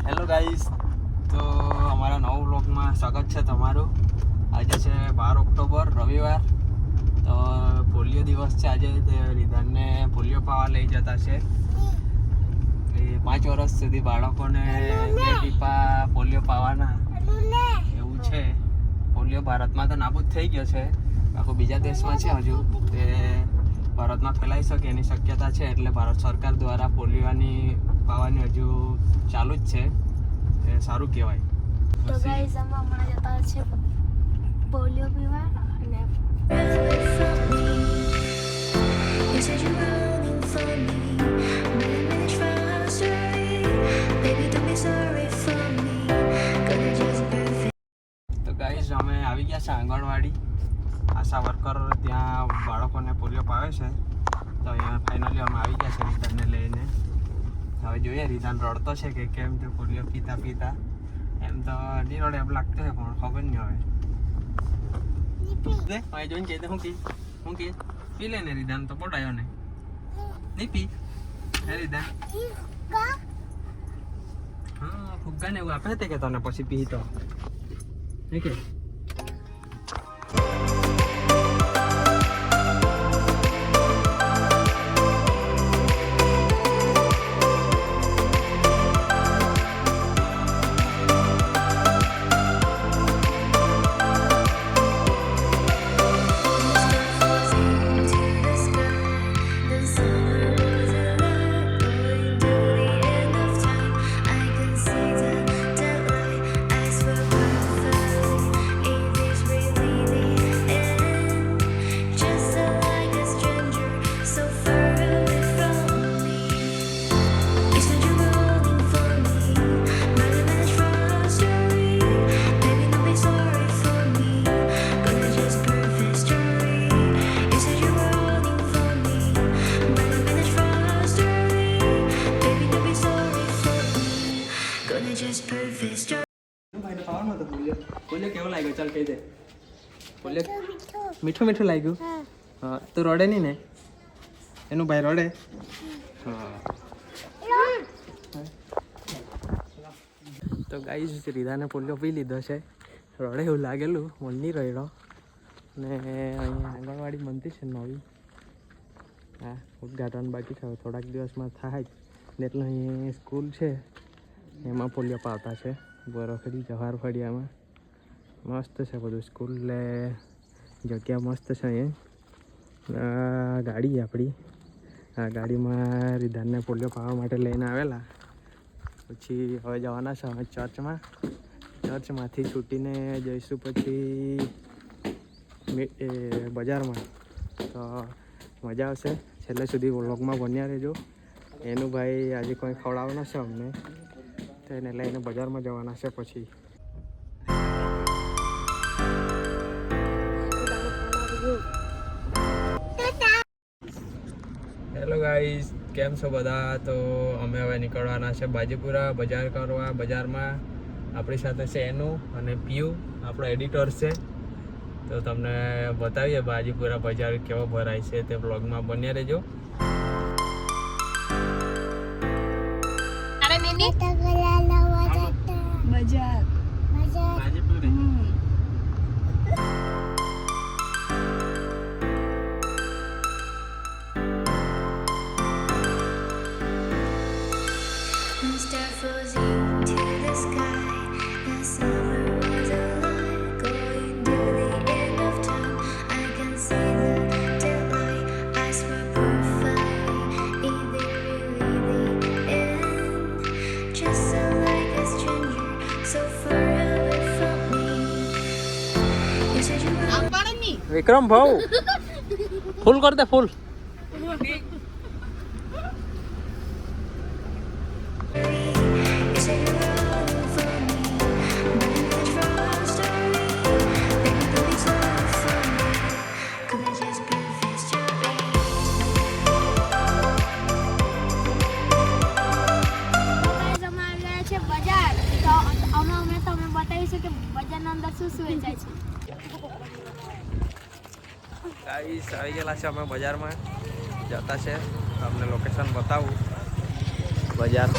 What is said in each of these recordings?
Hello guys, તો અમારા નવા વ્લોગમાં સ્વાગત છે તમારું. આજે છે 12 ઓક્ટોબર રવિવાર. તો પોલિયો દિવસ છે આજે. તે રીધાનને પોલિયો પાવા લઈ જતા છે. એ 5 વર્ષ સુધી બાળકોને 2 ટીપા પોલિયો પાવાના એવું છે. પોલિયો ભારતમાં તો નાબૂદ થઈ ગયો છે, આખો બીજા દેશમાં છે હજુ. તે ભારતમાં ફેલાઈ શકે એની શક્યતા છે, એટલે ભારત સરકાર દ્વારા પોલિયોની પાવાની હજુ ચાલુ જ છે. એ સારું કહેવાય. તો ગાઈસ અમે હમણાં જતા છે પોલિયો પીવા અને તો ગાઈસ અમે આવી ગયા છે આંગણવાડી. આશા વર્કર ત્યાં બાળકોને પોલિયો પાવે છે. તો અહીંયા ફાઇનલી અમે આવી ગયા છે રીધાનને લઈને. હવે જોઈએ રીધાન રડતો છે કે કેમ તે પોલિયો પીતા પીતા. એમ તો નહીં રડે એમ લાગતું છે, પણ ખબર નહીં હવે. હવે જોઈને કહી દે હું કે પી લે ને રીધાન, તો પડાયો ને નહીં પી હે રીધાન. હા ફુગ્ગા ને એવું આપે તે કે તને પછી પી તો નહીં કે. પોલિયો કેવો લાગ્યો? ચાલ કહી દે. પોલિયો મીઠું મીઠું લાગ્યું. હા તું રડે નહીં ને? એનું ભાઈ રડે? હા. તો ગાઈસ રીધાને પોલિયો પી લીધો છે. રડે એવું લાગેલું, મન નહીં રડ્યો. ને અહીંયા આંગણવાડી બનતી છે નવી. હા ઉદ્ઘાટન બાકી છે, થોડાક દિવસમાં થાય જ. એટલે અહીં સ્કૂલ છે એમાં પોલિયો પાવતા છે. બરોખડી જવાહર ફળિયામાં મસ્ત છે બધું. સ્કૂલે જગ્યા મસ્ત છે. અહીંયા ગાડી આપણી, આ ગાડીમાં રીધાનને પોલિયો પાવા માટે લઈને આવેલા. પછી હવે જવાના છે અમે ચર્ચમાં. ચર્ચમાંથી છૂટીને જઈશું પછી બજારમાં. તો મજા આવશે, છેલ્લે સુધી વ્લોગમાં બન્યા રહેજો. એનું ભાઈ આજે કોઈ ખવડાવવાના છે અમને, તો એને લઈને બજારમાં જવાના છે. પછી હેલો ગાઈસ, કેમ છો બધા? તો અમે હવે નીકળવાના છે બાજીપુરા બજાર કરવા. બજારમાં આપણી સાથે છે એનું અને પીયુ, આપણો એડિટર છે. તો તમને બતાવીએ બાજીપુરા બજાર કેવો ભરાય છે, તે બ્લોગમાં બન્યા રહેજો. બજાર વિક્રમ ભાવ ફૂલ કર દે ફૂલ. બતાવીશું કે બજારના અંદર શું શું વેચાય છે. ગાઈસ આવી ગયેલા છે અમે બજારમાં. જતા છે, તમને લોકેશન બતાવું બજાર.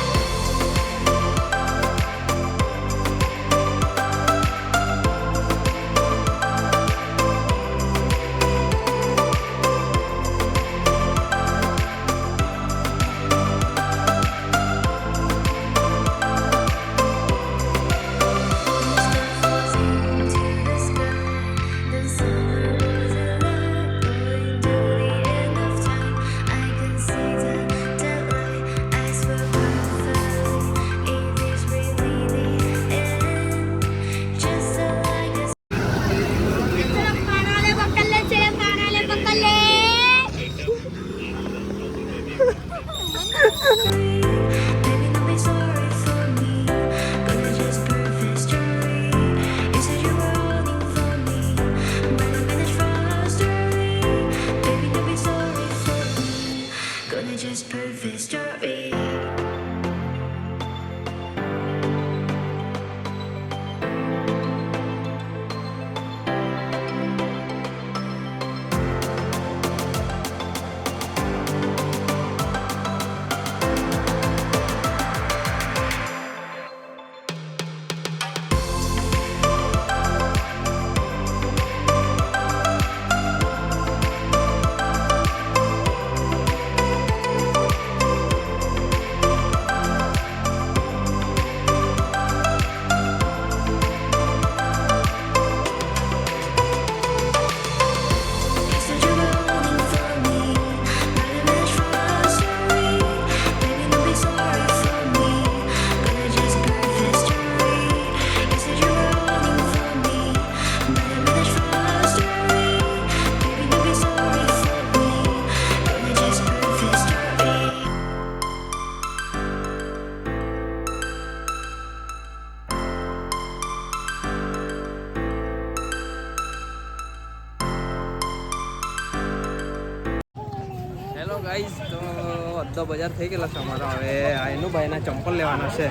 ગાઈસ તો અડધો બજાર થઈ ગયેલો છે અમારો. હવે આ એનું ભાઈના ચંપલ લેવાના છે.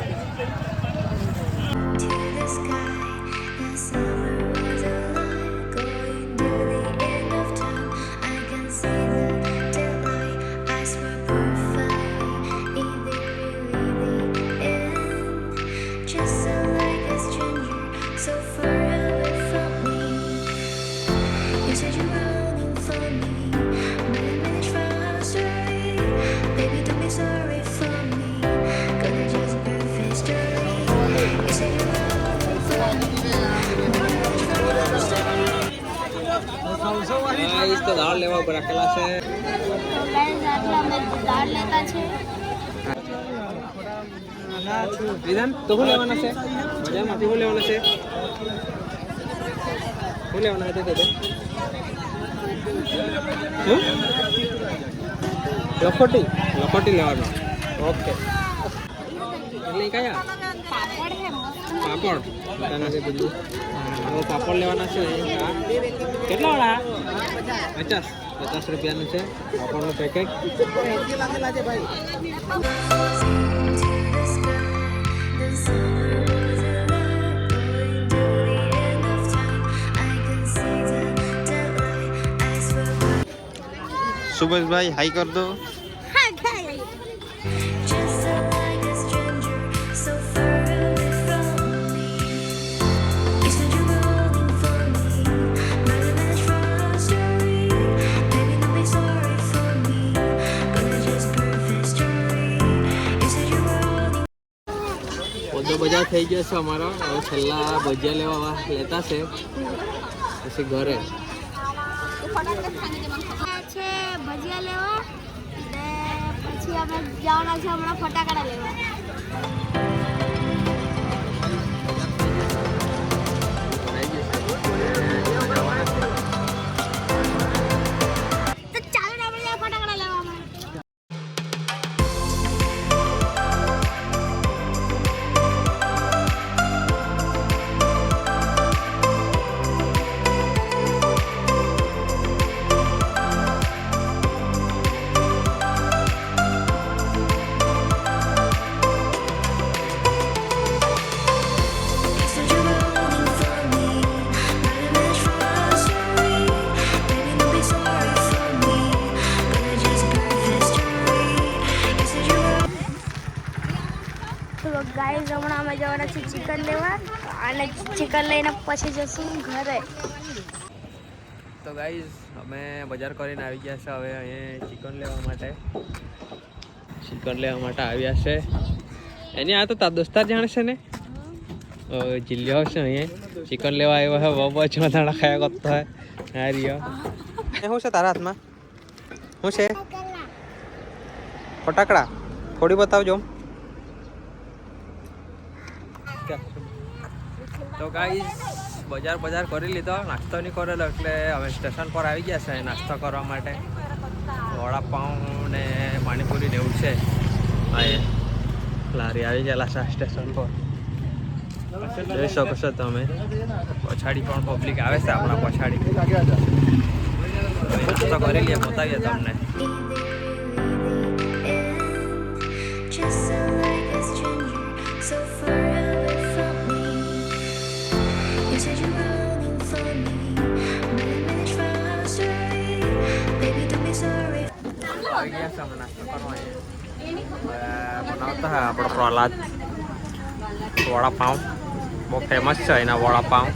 ગાઈસ તો દાળ લેવા ઉપર રાખેલા છે. તો ગાઈસ આટલા અમે દાળ લેતા છે. વિધાન તો શું લેવાના છે? બજારમાંથી શું લેવાના છે? શું લેવાના હતા તે? લખોટી લેવાનો. ઓકે એટલે કયા પાપડ હે મસ્ત. પાપડ લેવાના છે બધું. હવે પાપડ લેવાના છે. કેટલા વાળા? 50 રૂપિયાનું છે પાપડનું પેકેટ. સુભાષભાઈ હાઈ કર દો. બધો બજાર થઈ ગયો છે અમારો. હવે છેલ્લા ભજીયા લેવા લેતા છે પછી ઘરે. છે ભજીયા લેવા ને પછી અમે જવાના છે હમણાં ફટાકડા લેવા. તો ચાલો ને આપણે ફટાકડા લેવા. તો ગાઈસ હમણાં અમે જવાના છે ચિકન લેવા અને ચિકન લઈને પછી જશું ઘરે. તો ગાઈઝ અમે બજાર કરીને આવી ગયા છે. હવે અહીંયા ચિકન લેવા માટે આવ્યા છે. એની આ તો તાર દોસ્તાર જાણે છે ને જિલ્લો છે. અહીંયા ચિકન લેવા આવ્યો છે. બહુ જ મધાણા ખાયા કરતો હોય. હા રિયો શું છે તારા હાથમાં? શું છે? ફટાકડા થોડી બતાવજો. તો ગાઈઝ બજાર કરી લીધો. નાસ્તો નહીં કરેલો એટલે હવે સ્ટેશન પર આવી ગયા છે નાસ્તો કરવા માટે. વડાપાઉં ને પાણીપુરી ને એવું છે. હા લારી આવી ગયેલા છે સ્ટેશન પર. જોઈ શકો છો તમે. પછાડી પણ પબ્લિક આવે છે આપણા પછાડી. નાસ્તો કરી લઈએ, બતાવીએ તમને. આવી ગયા છે અમે નાસ્તો કરવા. બનાવતા હોય આપણો પ્રહલાદ વડાપાઉં. બહુ ફેમસ છે એના વડાપાઉં.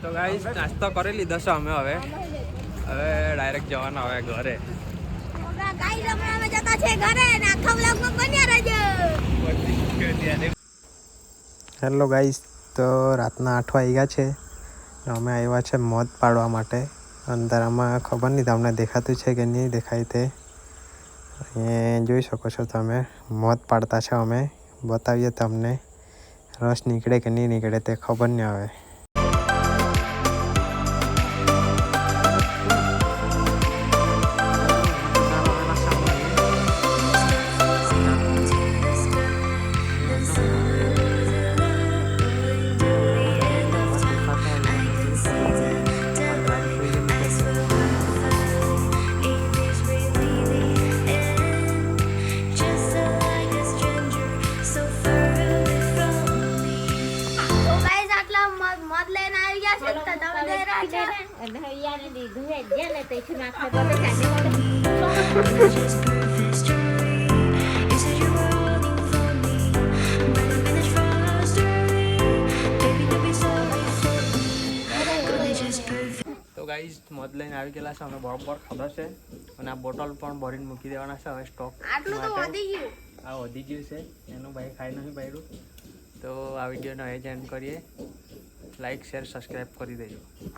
તો ગાઈસ નાસ્તો કરી લીધો છે અમે. હવે ડાયરેક્ટ જવાના હવે ઘરે. ગાઈસ હમણાં અમે જતા છે ઘરે ને આખા વ્લોગમાં બન્યા રહેજો. હેલો ગાઈસ, તો રાતના 8 વાગ્યા છે. અમે આવ્યા છે મોત પાડવા માટે. અંધારામાં ખબર નહીં તમને દેખાતું છે કે નહીં દેખાય તે. અહીંયા જોઈ શકો છો તમે. મોત પાડતા છે અમે. બતાવીએ તમને. રસ નીકળે કે નહીં નીકળે તે ખબર નહીં આવે. ને તેથી ના ખાય બને ચાલે Just perfect story. You said you were all in for me, but I managed frustratingly. Baby, don't be sorry for me. God, it's just perfect. તો ગાઈઝ મધ લઈને આવી ગયેલા છે અમે બરોબર ખબર છે અને આ બોટલ પણ ભરીને મૂકી દેવાના છે હવે સ્ટોક આટલું તો વધી ગયું. આ વધી ગયું છે એનું ભાઈ ખાઈ નથી પાડ્યું તો આ વિડીયોનો એ જ એન્ડ કરીએ લાઈક શેર સબસ્ક્રાઈબ કરી દેજો